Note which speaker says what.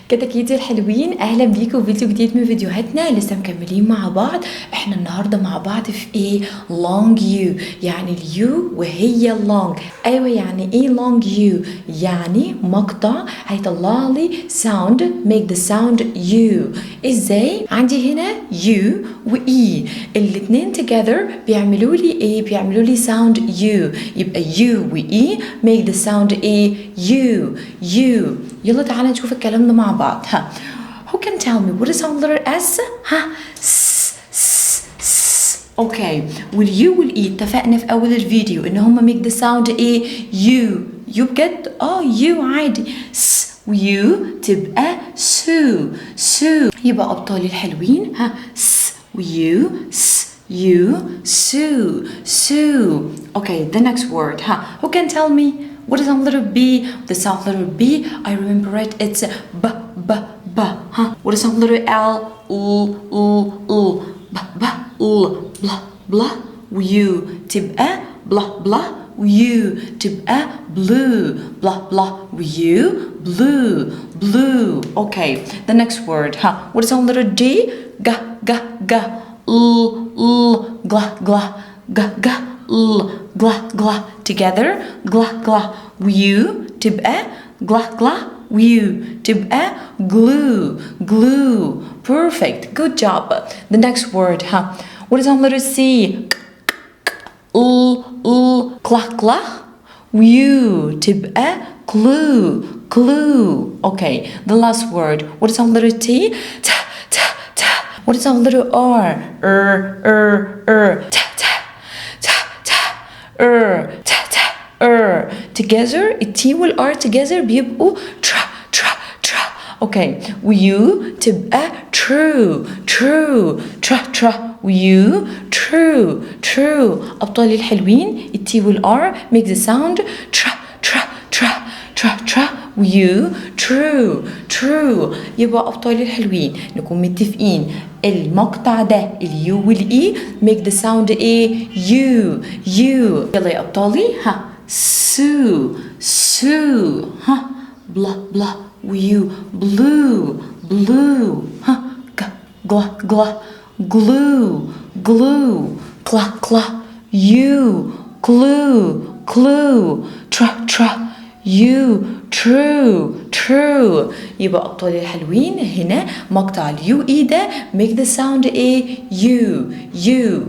Speaker 1: كتاكيتي الحلوين، اهلا بيكم في فيديو جديد من فيديوهاتنا. لسه مكملين مع بعض. احنا النهارده مع بعض في ايه؟ long you، يعني اليو وهي long. ايوه، يعني ايه long you؟ يعني مقطع هيطلع لي sound، make the sound you. ازاي؟ عندي هنا you و e، الاتنين together بيعملوا لي ايه؟ بيعملوا لي sound you. يبقى you و e make the sound ايه؟ you. يلا تعالى نشوف الكلام ده مع بعض. ها، who can tell me what is sound letter s؟ ها، اوكي. واليو والاي اتفقنا في اول الفيديو ان هما make the sound ايه؟ يو بجد؟ يو عادي. ويو تبقى سو. يبقى ابطالي الحلوين، ها، ويو you sue. Okay, the next word. Who can tell me what is on letter B? The sound letter B, I remember it. It's b. What is on letter L? blah. You تبقى blah. You تبقى blah. You blue. Okay, the next word. What is on letter G? G. Glah. Together, glah. You تبقى glah. You تبقى glue. Perfect. Good job. The next word. What is on letter C? Glah. You تبقى clue. Okay. The last word. What is on letter T? What is on letter R? Together, T وال R together بيبقوا tra. Okay. You تبقى true. Tra. You true. أبطالي الحلوين، T وال R make the sound tra. You true. يبقى أبطالي الحلوين نكون متفقين المقطع ده اليو والإي make the sound إيه؟ you. يلا يا أبطالي، sue. blah. You blue. Glah. glue. Clah. You clue. Tra. You true. يبقى أبطالي الحلوين هنا مقطع اليو إي ده make the sound إيه؟ you.